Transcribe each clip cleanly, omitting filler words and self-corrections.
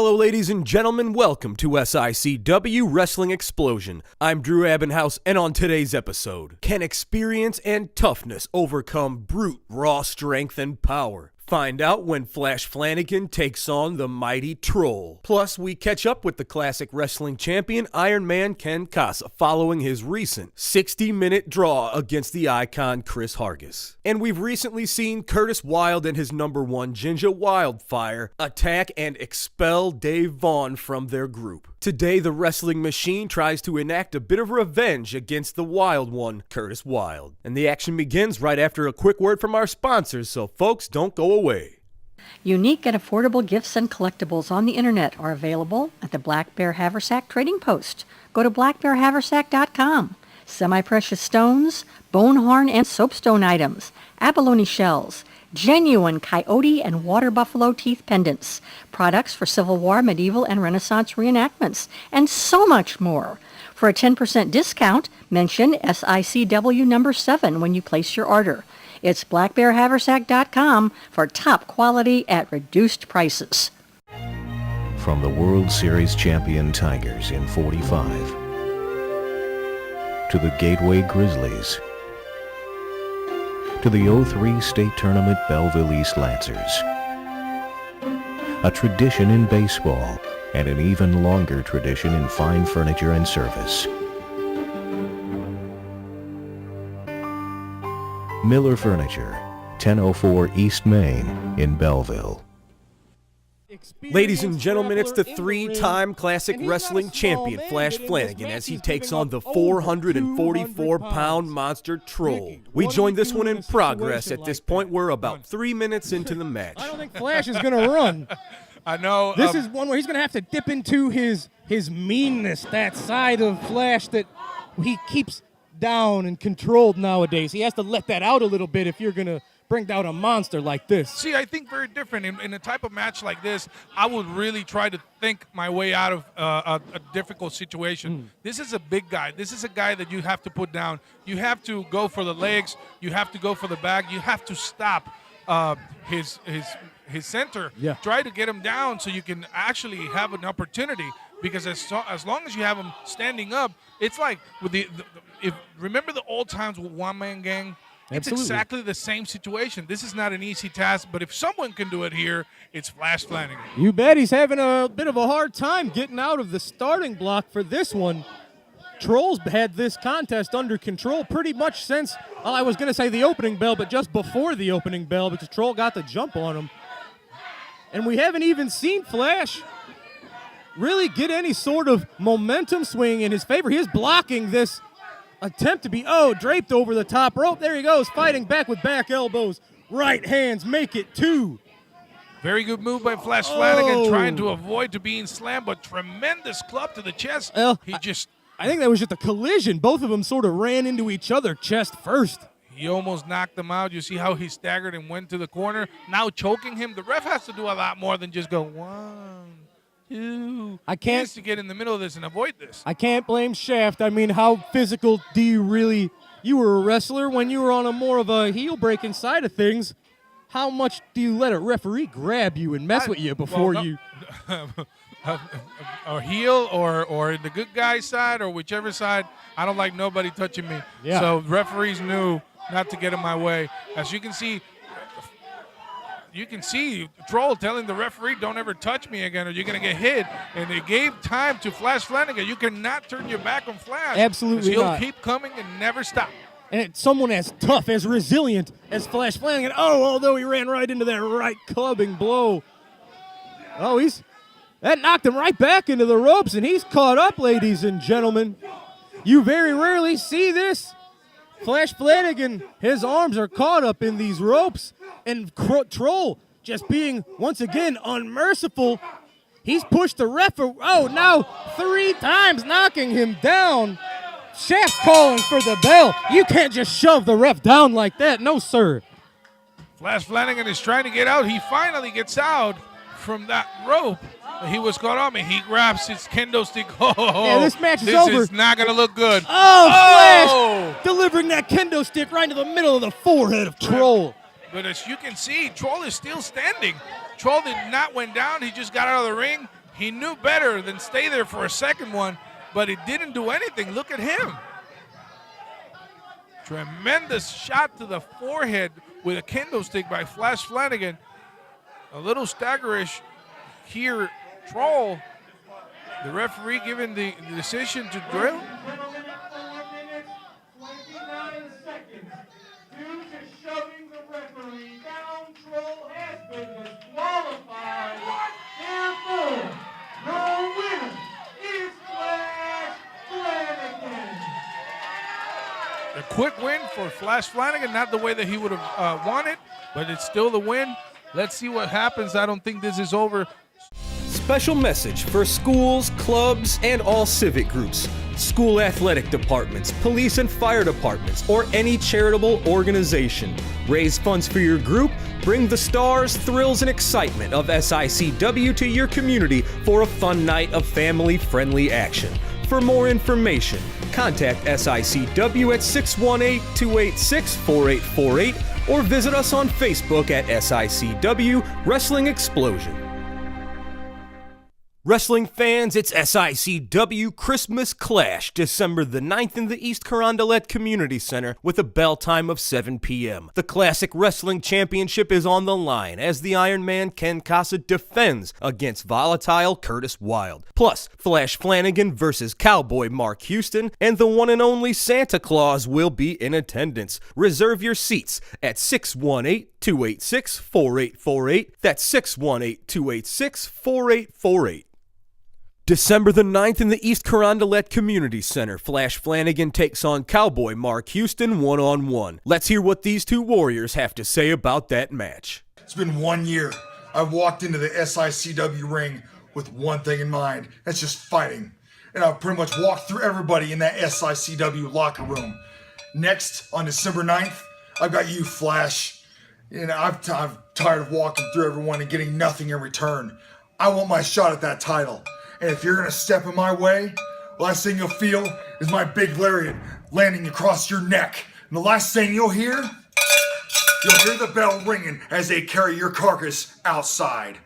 Hello, ladies and gentlemen. Welcome to SICW Wrestling Explosion. I'm Drew Abbenhouse, and on today's episode, can experience and toughness overcome brute raw strength and power? Find out when Flash Flanagan takes on the mighty Troll. Plus, we catch up with the classic wrestling champion Iron Man Ken Casa following his recent 60-minute draw against the icon Chris Hargis. And we've recently seen Curtis Wilde and his number one Ginger Wildfire attack and expel Dave Vaughn from their group. Today, the Wrestling Machine tries to enact a bit of revenge against the Wild One, Curtis Wilde. And the action begins right after a quick word from our sponsors, so folks, don't go away. Unique and affordable gifts and collectibles on the internet are available at the Black Bear Haversack Trading Post. Go to blackbearhaversack.com. Semi-precious stones, bone horn and soapstone items, abalone shells, genuine coyote and water buffalo teeth pendants, products for Civil War, medieval, and Renaissance reenactments, and so much more. For a 10% discount, mention SICW number 7 when you place your order. It's blackbearhaversack.com for top quality at reduced prices. From the World Series champion Tigers in '45 to the Gateway Grizzlies to the '03 State Tournament Belleville East Lancers. A tradition in baseball and an even longer tradition in fine furniture and service. Miller Furniture, 1004 East Main in Belleville. Ladies and gentlemen, it's the three-time classic wrestling champion Flash Flanagan as he takes on the 444-pound monster Troll. We join this one in progress. At this point, we're about 3 minutes into the match. I don't think Flash is going to run. I know. This is one where he's going to have to dip into his meanness, that side of Flash that he keeps down and controlled nowadays. He has to let that out a little bit if you're going to bring down a monster like this. See, I think very different. In a type of match like this, I would really try to think my way out of a difficult situation. This is a big guy. This is a guy that you have to put down. You have to go for the legs. You have to go for the back. You have to stop his center. Yeah. Try to get him down so you can actually have an opportunity. Because as long as you have him standing up, it's like with remember the old times with one-man gang? It's Absolutely. exactly the same situation. This is not an easy task, but if someone can do it here, it's Flash Flanagan. You bet he's having a bit of a hard time getting out of the starting block for this one. Trolls had this contest under control pretty much since, well, I was going to say the opening bell, but just before the opening bell because Troll got the jump on him. And we haven't even seen Flash really get any sort of momentum swing in his favor. He is blocking this attempt to be, draped over the top rope. There he goes, fighting back with back elbows. Right hands make it 2. Very good move by Flash Flanagan, trying to avoid to being slammed, but tremendous club to the chest. Well, I think that was just a collision. Both of them sort of ran into each other chest first. He almost knocked them out. You see how he staggered and went to the corner. Now choking him. The ref has to do a lot more than just go 1, 2. He has to get in the middle of this and avoid this. I can't blame Shaft. I mean, how physical do you really... You were a wrestler when you were on a more of a heel-breaking side of things. How much do you let a referee grab you and mess with you before you... a heel or in the good guy side or whichever side, I don't like nobody touching me. Yeah. So referees knew not to get in my way. As you can see Troll telling the referee, don't ever touch me again or you're going to get hit. And they gave time to Flash Flanagan. You cannot turn your back on Flash. Absolutely he'll not. keep coming and never stop. And it's someone as tough, as resilient as Flash Flanagan. Although he ran right into that right clubbing blow. That knocked him right back into the ropes, and he's caught up, ladies and gentlemen. You very rarely see this. Flash Flanagan, his arms are caught up in these ropes, and Troll just being, once again, unmerciful. He's pushed the ref, now 3 times knocking him down. Shaft's calling for the bell. You can't just shove the ref down like that. No, sir. Flash Flanagan is trying to get out. He finally gets out from that rope. He was caught up, and he grabs his kendo stick. Yeah, this match is over. This is not going to look good. Flash delivering that kendo stick right into the middle of the forehead of Troll. But as you can see, Troll is still standing. Troll did not went down. He just got out of the ring. He knew better than stay there for a second one, but it didn't do anything. Look at him. Tremendous shot to the forehead with a kendo stick by Flash Flanagan. A little staggerish here. Troll, the referee giving the decision to drill. 29 seconds. Due to shoving the referee down, Troll has been disqualified. Therefore, the winner is Flash Flanagan. A quick win for Flash Flanagan, not the way that he would have wanted, but it's still the win. Let's see what happens. I don't think this is over. Special message for schools, clubs, and all civic groups, school athletic departments, police and fire departments, or any charitable organization. Raise funds for your group, bring the stars, thrills, and excitement of SICW to your community for a fun night of family-friendly action. For more information, contact SICW at 618-286-4848 or visit us on Facebook at SICW Wrestling Explosion. Wrestling fans, it's SICW Christmas Clash, December the 9th in the East Carondelet Community Center with a bell time of 7 p.m. The Classic Wrestling Championship is on the line as the Iron Man Ken Casa defends against volatile Curtis Wilde. Plus, Flash Flanagan versus Cowboy Mark Houston and the one and only Santa Claus will be in attendance. Reserve your seats at 618-286-4848. That's 618-286-4848. December the 9th in the East Carondelet Community Center, Flash Flanagan takes on Cowboy Mark Houston one-on-one. Let's hear what these two warriors have to say about that match. It's been 1 year. I've walked into the SICW ring with one thing in mind. That's just fighting. And I've pretty much walked through everybody in that SICW locker room. Next, on December 9th, I've got you, Flash. And I'm tired of walking through everyone and getting nothing in return. I want my shot at that title. And if you're gonna step in my way, the last thing you'll feel is my big lariat landing across your neck. And the last thing you'll hear the bell ringing as they carry your carcass outside.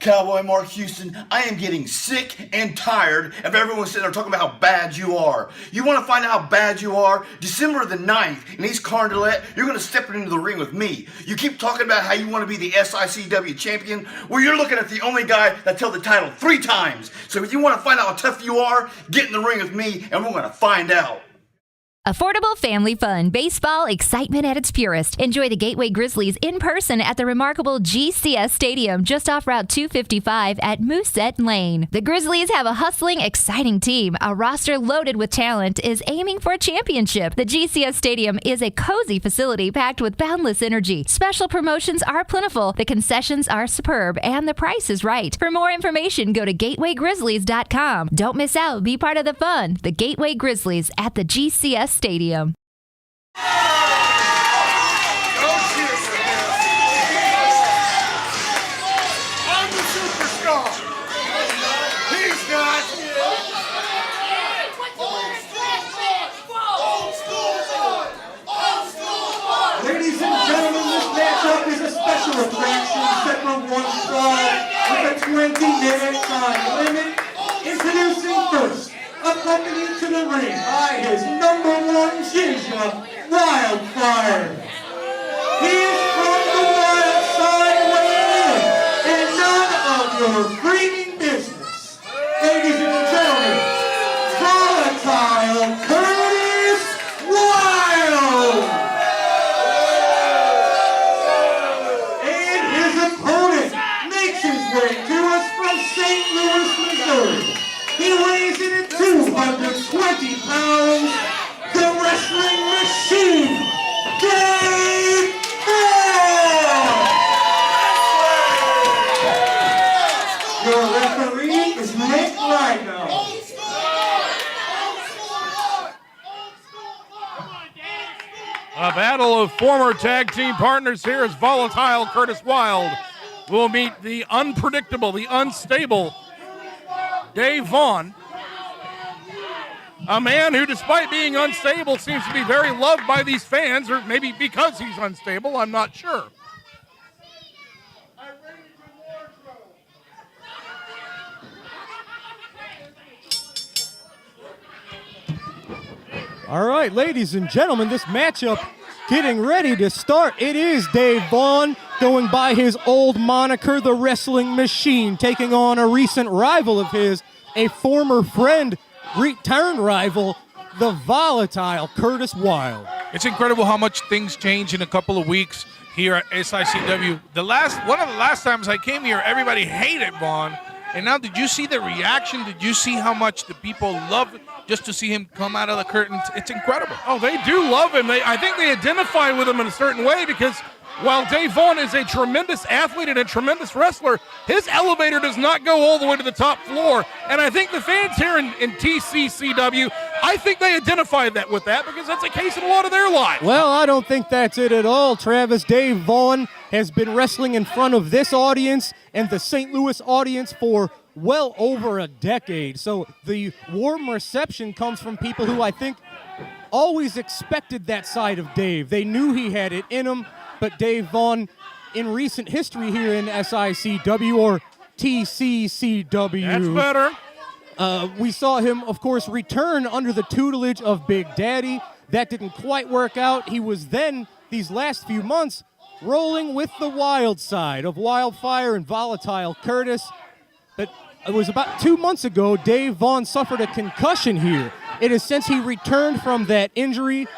Cowboy Mark Houston, I am getting sick and tired of everyone sitting there talking about how bad you are. You want to find out how bad you are? December the 9th in East Carondelet, you're going to step into the ring with me. You keep talking about how you want to be the SICW champion. Well, you're looking at the only guy that held the title 3 times. So if you want to find out how tough you are, get in the ring with me and we're going to find out. Affordable family fun, baseball excitement at its purest. Enjoy the Gateway Grizzlies in person at the remarkable GCS Stadium just off Route 255 at Moosehead Lane. The Grizzlies have a hustling, exciting team. A roster loaded with talent is aiming for a championship. The GCS Stadium is a cozy facility packed with boundless energy. Special promotions are plentiful, the concessions are superb, and the price is right. For more information, go to gatewaygrizzlies.com. Don't miss out. Be part of the fun. The Gateway Grizzlies at the GCS Stadium. Go cheer for him. I'm the superstar. He's not. Ladies and gentlemen, this matchup is a special attraction set for one fall with a 20-minute time limit. Introducing first, accompanied to the ring by his #1 ginger, Wildfire. He is from the wild side weighing in, and none of your freaking business. Ladies and gentlemen, volatile Curtis Wilde. And his opponent makes his way to us from St. Louis, Missouri. He weighs in at 220 pounds, the wrestling machine, Dave Moore! Your referee is Nick Rhino. A battle of former tag team partners here as volatile Curtis Wilde will meet the unpredictable, the unstable Dave Vaughn, a man who, despite being unstable, seems to be very loved by these fans, or maybe because he's unstable, I'm not sure. All right, ladies and gentlemen, this matchup getting ready to start. It is Dave Vaughn going by his old moniker, the Wrestling Machine, taking on a recent rival of his, a former friend, returned rival, the volatile Curtis Wilde. It's incredible how much things change in a couple of weeks here at SICW. One of the last times I came here, everybody hated Vaughn. And now, did you see the reaction? Did you see how much the people love just to see him come out of the curtains? It's incredible. Oh, they do love him. I think they identify with him in a certain way because while Dave Vaughn is a tremendous athlete and a tremendous wrestler, his elevator does not go all the way to the top floor. And I think the fans here in TCCW, I think they identify with that because that's the case in a lot of their lives. Well, I don't think that's it at all, Travis. Dave Vaughn has been wrestling in front of this audience and the St. Louis audience for well over a decade. So the warm reception comes from people who I think always expected that side of Dave. They knew he had it in him, but Dave Vaughn, in recent history here in SICW or TCCW. That's better. We saw him, of course, return under the tutelage of Big Daddy. That didn't quite work out. He was then, these last few months, rolling with the wild side of Wildfire and Volatile Curtis. But it was about 2 months ago, Dave Vaughn suffered a concussion here. It is since he returned from that injury,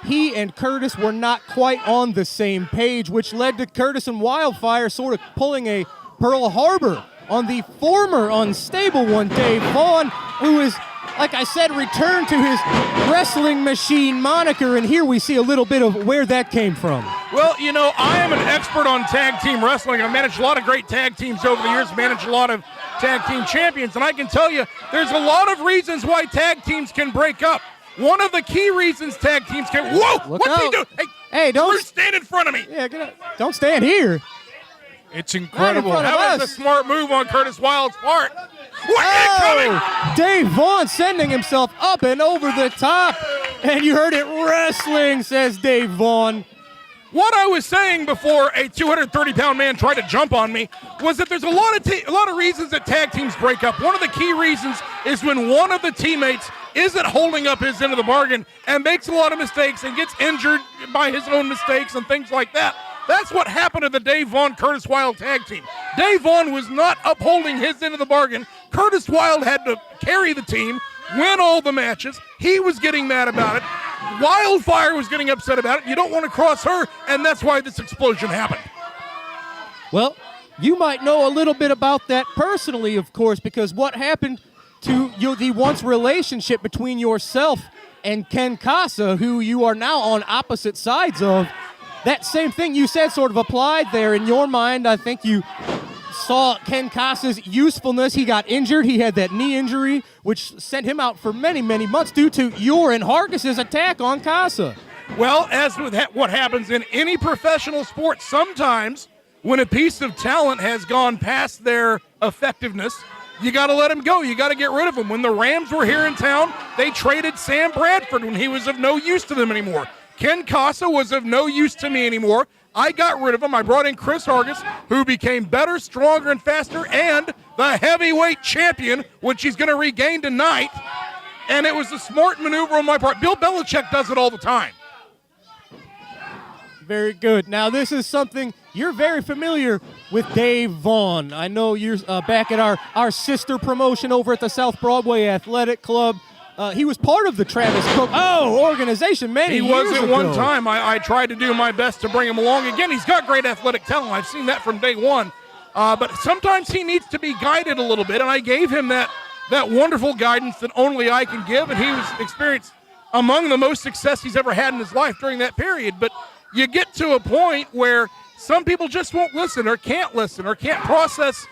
he and Curtis were not quite on the same page, which led to Curtis and Wildfire sort of pulling a Pearl Harbor on the former unstable one, Dave Vaughn, who is, like I said, returned to his Wrestling Machine moniker, and here we see a little bit of where that came from. Well, you know, I am an expert on tag team wrestling. I've managed a lot of great tag teams over the years, managed a lot of tag team champions, and I can tell you there's a lot of reasons why tag teams can break up. One of the key reasons tag teams can... Whoa! Look What's out. he doing? Hey, don't stand in front of me. Yeah, get up. Don't stand here. It's incredible. Right in front of That was us. a smart move on Curtis Wilde's part. What? Incoming! Dave Vaughn sending himself up and over the top. And you heard it, wrestling, says Dave Vaughn. What I was saying before a 230-pound man tried to jump on me was that there's a lot of reasons that tag teams break up. One of the key reasons is when one of the teammates isn't holding up his end of the bargain and makes a lot of mistakes and gets injured by his own mistakes and things like that. That's what happened to the Dave Vaughn-Curtis Wilde tag team. Dave Vaughn was not upholding his end of the bargain. Curtis Wilde had to carry the team, win all the matches. He was getting mad about it. Wildfire was getting upset about it. You don't want to cross her, and that's why this explosion happened. Well, you might know a little bit about that personally, of course, because what happened to the once relationship between yourself and Ken Casa, who you are now on opposite sides of, that same thing you said sort of applied there in your mind. I think you saw Ken Casa's usefulness. He got injured. He had that knee injury, which sent him out for many, many months due to your and Hargis' attack on Casa. Well, as with what happens in any professional sport, sometimes when a piece of talent has gone past their effectiveness, you got to let him go. You got to get rid of him. When the Rams were here in town, they traded Sam Bradford when he was of no use to them anymore. Ken Casa was of no use to me anymore. I got rid of him. I brought in Chris Hargis, who became better, stronger, and faster, and the heavyweight champion, which he's going to regain tonight. And it was a smart maneuver on my part. Bill Belichick does it all the time. Very good. Now, this is something you're very familiar with Dave Vaughn. I know you're back at our sister promotion over at the South Broadway Athletic Club. He was part of the Travis Cook organization many years ago. He was at one time. I tried to do my best to bring him along. Again, he's got great athletic talent. I've seen that from day one. But sometimes he needs to be guided a little bit, and I gave him that wonderful guidance that only I can give, and he was experienced among the most success he's ever had in his life during that period. But you get to a point where some people just won't listen or can't process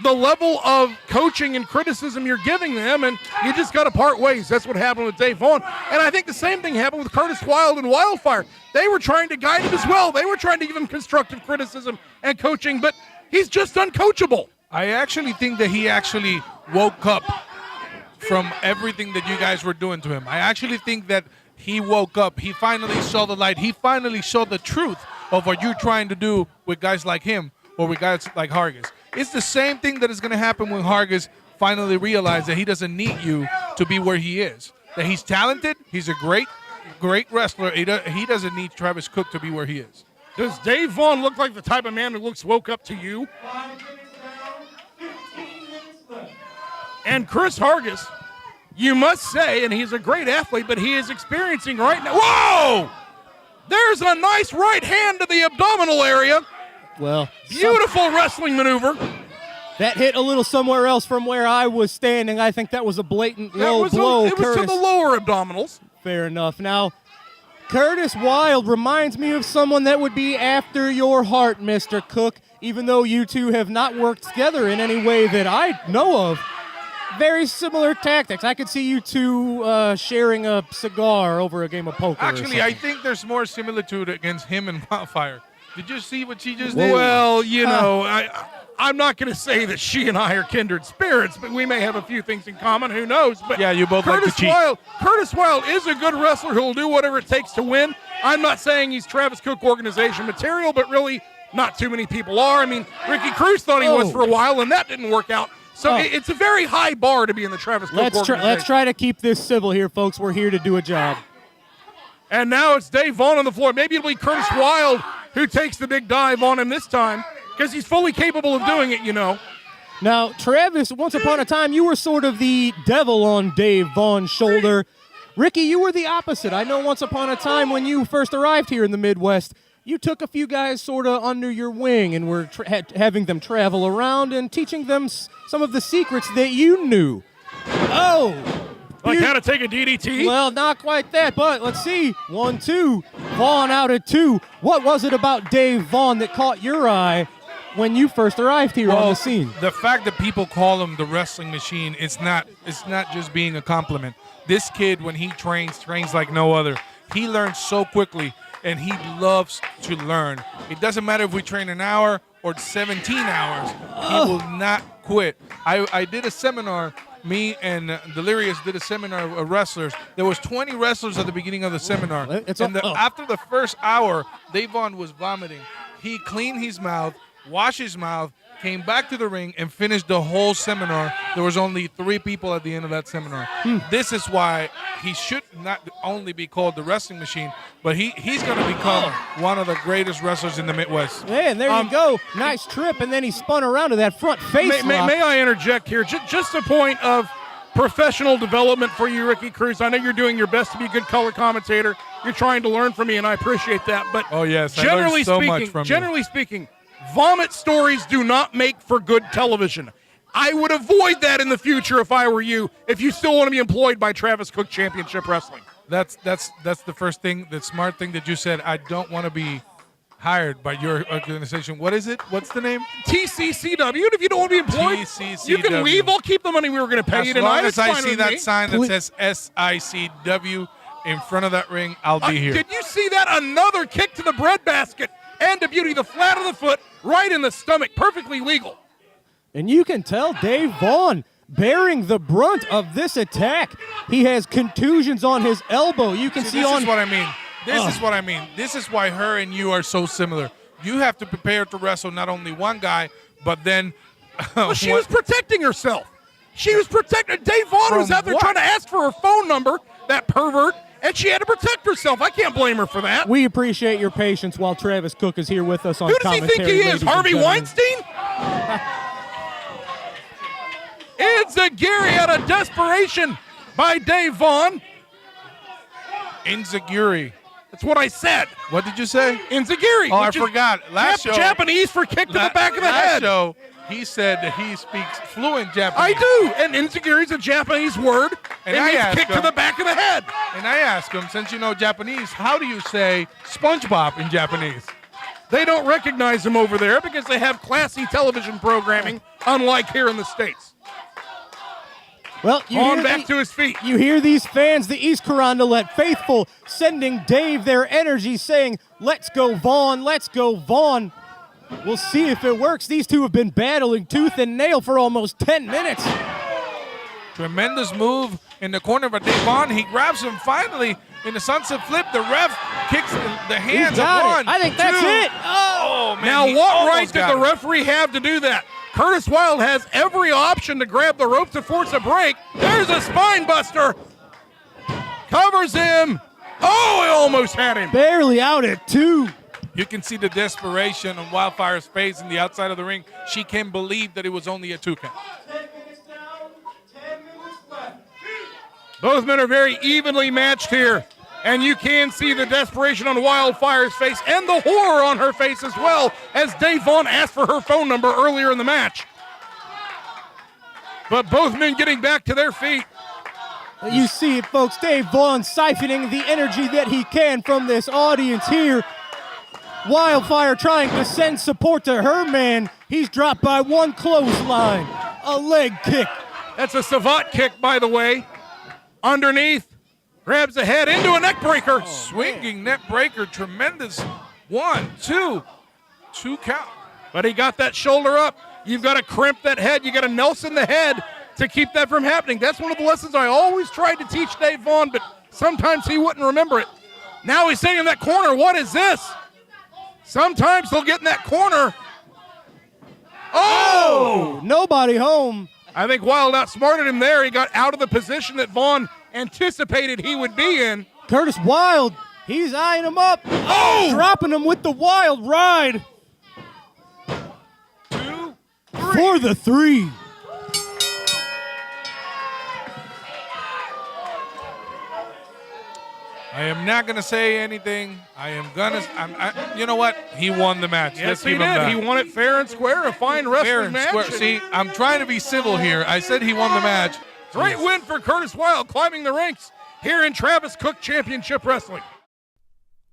the level of coaching and criticism you're giving them, and you just got to part ways. That's what happened with Dave Vaughn. And I think the same thing happened with Curtis Wilde and Wildfire. They were trying to guide him as well. They were trying to give him constructive criticism and coaching, but he's just uncoachable. I actually think that he actually woke up from everything that you guys were doing to him. I actually think that he woke up. He finally saw the light. He finally saw the truth of what you're trying to do with guys like him or with guys like Hargis. It's the same thing that is going to happen when Hargis finally realizes that he doesn't need you to be where he is. That he's talented, he's a great great wrestler. He doesn't need Travis Cook to be where he is. Does Dave Vaughn look like the type of man who woke up to you? And Chris Hargis, you must say, and he's a great athlete, but he is experiencing right now. Whoa! There's a nice right hand to the abdominal area. Well, beautiful wrestling maneuver. That hit a little somewhere else from where I was standing. I think that was a blatant low blow. It was to the lower abdominals. Fair enough. Now, Curtis Wilde reminds me of someone that would be after your heart, Mr. Cook, even though you two have not worked together in any way that I know of. Very similar tactics. I could see you two sharing a cigar over a game of poker. Actually, I think there's more similitude against him and Wildfire. Did you see what she just did? Well, you know, I'm not going to say that she and I are kindred spirits, but we may have a few things in common. Who knows? But yeah, you both like to cheat. Curtis Wilde is a good wrestler who will do whatever it takes to win. I'm not saying he's Travis Cook organization material, but really not too many people are. I mean, Ricky Cruz thought he was for a while, and that didn't work out. So it's a very high bar to be in the Travis Cook organization. Let's try to keep this civil here, folks. We're here to do a job. And now it's Dave Vaughn on the floor. Maybe it'll be Curtis Wilde who takes the big dive on him this time, because he's fully capable of doing it, you know. Now, Travis, once upon a time, you were sort of the devil on Dave Vaughn's shoulder. Ricky, you were the opposite. I know once upon a time when you first arrived here in the Midwest, you took a few guys sort of under your wing and were having them travel around and teaching them some of the secrets that you knew. Oh! Like how to take a DDT? Well, not quite that, but let's see. 1, 2. Vaughn out at 2. What was it about Dave Vaughn that caught your eye when you first arrived here on the scene? The fact that people call him the wrestling machine, it's not just being a compliment. This kid, when he trains like no other. He learns so quickly, and he loves to learn. It doesn't matter if we train an hour or 17 hours. He will not quit. I did a seminar. Me and Delirious did a seminar of wrestlers. There was 20 wrestlers at the beginning of the seminar. After the first hour, Dave Vaughn was vomiting. He cleaned his mouth, washed his mouth, came back to the ring, and finished the whole seminar. There was only 3 people at the end of that seminar. This is why he should not only be called the wrestling machine, but he's going to become one of the greatest wrestlers in the Midwest. Man, there you go. Nice trip, and then he spun around to that front face lock. May I interject here? Just a point of professional development for you, Ricky Cruz. I know you're doing your best to be a good color commentator. You're trying to learn from me, and I appreciate that. But oh yes, generally speaking, vomit stories do not make for good television. I would avoid that in the future if I were you, if you still want to be employed by Travis Cook Championship Wrestling. That's the first thing, the smart thing that you said. I don't want to be hired by your organization. What is it? What's the name? TCCW. And if you don't want to be employed, TCCW. You can leave. I'll keep the money we were going to pay you tonight. As long as I see that sign that says SICW in front of that ring, I'll be here. Did you see that? Another kick to the breadbasket. And to beauty, the flat of the foot, right in the stomach. Perfectly legal. And you can tell Dave Vaughn bearing the brunt of this attack. He has contusions on his elbow. You can see this is what I mean. This is what I mean. This is why her and you are so similar. You have to prepare to wrestle not only one guy, but then... Well, she was protecting herself. She was protecting... Dave Vaughn was out there trying to ask for her phone number, that pervert, and she had to protect herself. I can't blame her for that. We appreciate your patience while Travis Cook is here with us on commentary. Who does he think he is, Harvey Weinstein? Enziguri out of desperation by Dave Vaughn. Enziguri. That's what I said. What did you say? Enziguri. Oh, I forgot. Last show. Japanese for kick to the back of the head. Last show, he said that he speaks fluent Japanese. I do. And Enziguri is a Japanese word. And it means kick to the back of the head. And I asked him, since you know Japanese, how do you say SpongeBob in Japanese? They don't recognize him over there because they have classy television programming, unlike here in the States. Well, back to his feet. You hear these fans, the East Carondelet faithful, sending Dave their energy, saying, "Let's go, Vaughn, let's go, Vaughn." We'll see if it works. These two have been battling tooth and nail for almost 10 minutes. Tremendous move in the corner by Dave Vaughn. He grabs him finally in the sunset flip. The ref kicks the hands of one. I think that's it. Oh, man. Now, what right did the referee have to do that? Curtis Wilde has every option to grab the rope to force a break. There's a spine buster. Covers him. Oh, it almost had him. Barely out at 2. You can see the desperation on Wildfire's face in the outside of the ring. She can't believe that it was only a 2 count. 10 minutes down, 10 minutes left. Both men are very evenly matched here, and you can see the desperation on Wildfire's face and the horror on her face as well, as Dave Vaughn asked for her phone number earlier in the match. But both men getting back to their feet. You see it, folks. Dave Vaughn siphoning the energy that he can from this audience here. Wildfire trying to send support to her man. He's dropped by one clothesline. A leg kick. That's a savate kick, by the way. Underneath, grabs the head into a neck breaker. Swinging neck breaker, tremendous. 1, 2 count. But he got that shoulder up. You've got to crimp that head. You got to Nelson the head to keep that from happening. That's one of the lessons I always tried to teach Dave Vaughn, but sometimes he wouldn't remember it. Now he's sitting in that corner. What is this? Sometimes they'll get in that corner. Oh! Nobody home. I think Wild outsmarted him there. He got out of the position that Vaughn anticipated he would be in. Curtis Wild, he's eyeing him up. Oh! Dropping him with the Wild ride. 2, 3. For the 3. I am not going to say anything. You know what? He won the match. Yes, Let's he give him did. that. He won it fair and square, a fine wrestling Fair and match. square. See, I'm trying to be civil here. I said he won the match. Great win for Curtis Wild, climbing the ranks here in Travis Cook Championship Wrestling.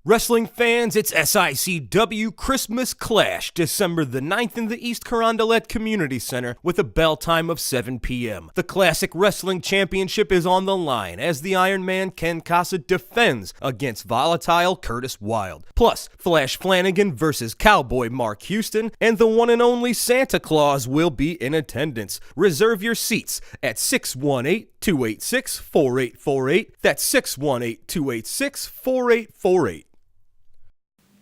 Wrestling fans, it's SICW Christmas Clash, December the 9th in the East Carondelet Community Center with a bell time of 7 p.m. The Classic Wrestling Championship is on the line as the Iron Man Ken Casa defends against volatile Curtis Wild. Plus, Flash Flanagan versus Cowboy Mark Houston and the one and only Santa Claus will be in attendance. Reserve your seats at 618-286-4848. That's 618-286-4848.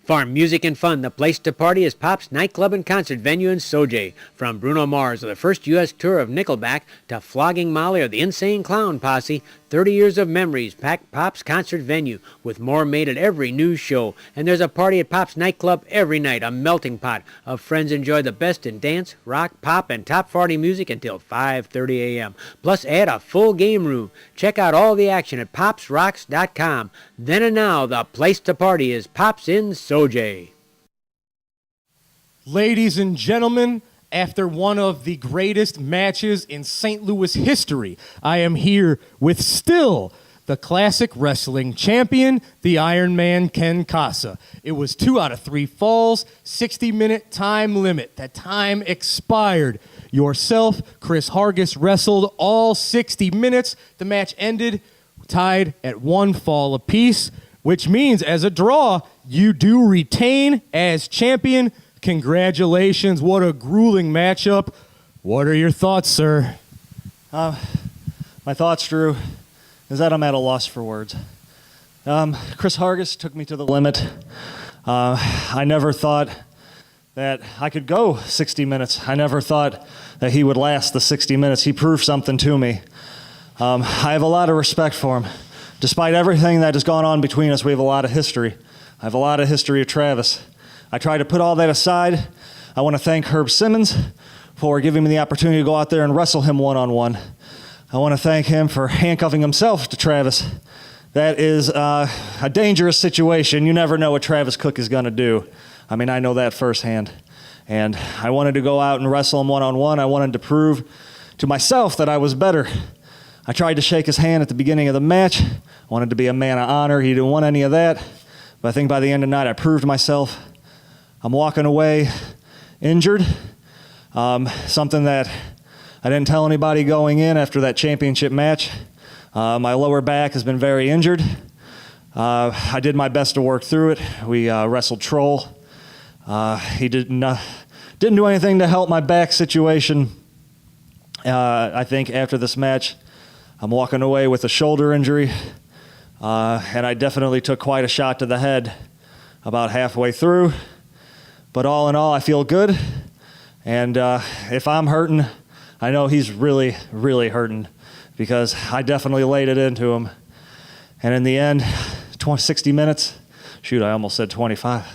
For music and fun, the place to party is Pop's nightclub and concert venue in Sojay. From Bruno Mars of the first U.S. tour of Nickelback to Flogging Molly or the Insane Clown Posse, 30 years of memories pack Pop's concert venue with more made at every news show. And there's a party at Pop's nightclub every night, a melting pot of friends enjoy the best in dance, rock, pop, and top 40 music until 5:30 a.m. Plus add a full game room. Check out all the action at popsrocks.com. Then and now, the place to party is Pop's in Sojay. Ladies and gentlemen, after one of the greatest matches in St. Louis history, I am here with still the Classic Wrestling Champion, the Iron Man Ken Casa. It was 2 out of 3 falls, 60-minute time limit. That time expired. Yourself, Chris Hargis, wrestled all 60 minutes. The match ended tied at 1 fall apiece, which means as a draw, you do retain as champion. Congratulations. What a grueling matchup. What are your thoughts, sir? My thoughts, Drew, is that I'm at a loss for words. Chris Hargis took me to the limit. I never thought that I could go 60 minutes. I never thought that he would last the 60 minutes. He proved something to me. I have a lot of respect for him. Despite everything that has gone on between us, we have a lot of history. I have a lot of history of Travis. I try to put all that aside. I want to thank Herb Simmons for giving me the opportunity to go out there and wrestle him one-on-one. I want to thank him for handcuffing himself to Travis. That is a dangerous situation. You never know what Travis Cook is going to do. I mean, I know that firsthand. And I wanted to go out and wrestle him one-on-one. I wanted to prove to myself that I was better. I tried to shake his hand at the beginning of the match. I wanted to be a man of honor. He didn't want any of that. But I think by the end of the night, I proved myself. I'm walking away injured. Something that I didn't tell anybody going in after that championship match. My lower back has been very injured. I did my best to work through it. We wrestled Troll. He didn't do anything to help my back situation. I think after this match, I'm walking away with a shoulder injury. And I definitely took quite a shot to the head about halfway through. But all in all, I feel good. And if I'm hurting, I know he's really, really hurting because I definitely laid it into him. And in the end, 60 minutes. Shoot, I almost said 25.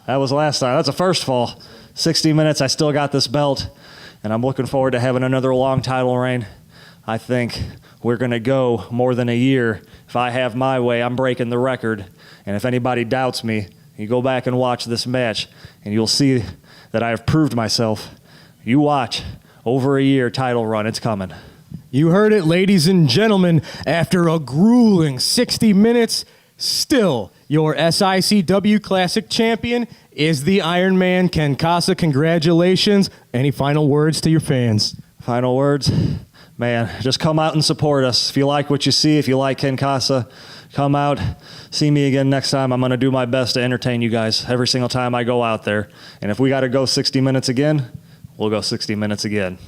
That was last time. That's a first fall. 60 minutes, I still got this belt, and I'm looking forward to having another long title reign. I think we're going to go more than a year. If I have my way, I'm breaking the record. And if anybody doubts me, you go back and watch this match, and you'll see that I have proved myself. You watch. Over a year title run. It's coming. You heard it, ladies and gentlemen. After a grueling 60 minutes, still your SICW Classic champion is the Iron Man, Ken Casa. Congratulations. Any final words to your fans? Final words? Man, just come out and support us. If you like what you see, if you like Ken Casa, come out, see me again next time. I'm going to do my best to entertain you guys every single time I go out there. And if we got to go 60 minutes again, we'll go 60 minutes again.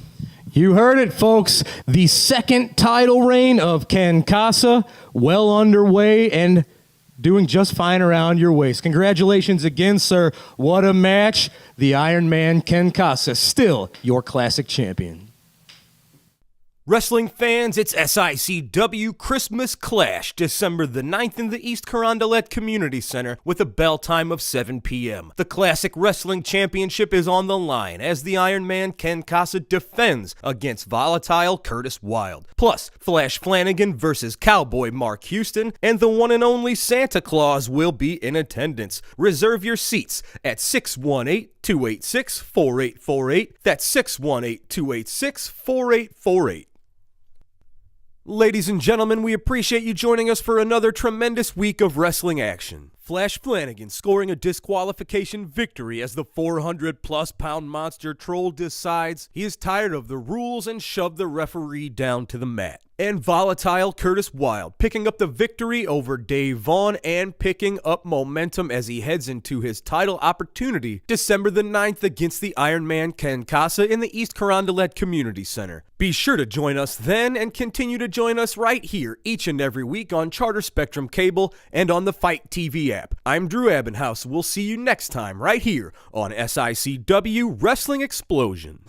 You heard it, folks. The second title reign of Ken Casa, well underway and doing just fine around your waist. Congratulations again, sir. What a match. The Iron Man, Ken Casa, still your classic champion. Wrestling fans, it's SICW Christmas Clash, December the 9th in the East Carondelet Community Center with a bell time of 7 p.m. The Classic Wrestling Championship is on the line as the Iron Man Ken Casa defends against Volatile Curtis Wilde. Plus, Flash Flanagan versus Cowboy Mark Houston, and the one and only Santa Claus will be in attendance. Reserve your seats at 618-286-4848. That's 618-286-4848. Ladies and gentlemen, we appreciate you joining us for another tremendous week of wrestling action. Flash Flanagan scoring a disqualification victory as the 400-plus pound monster troll decides he is tired of the rules and shoved the referee down to the mat. And Volatile Curtis Wilde picking up the victory over Dave Vaughn and picking up momentum as he heads into his title opportunity December the 9th against the Iron Man Ken Casa in the East Carondelet Community Center. Be sure to join us then and continue to join us right here each and every week on Charter Spectrum Cable and on the Fight TV app. I'm Drew Abbenhouse. We'll see you next time right here on SICW Wrestling Explosion.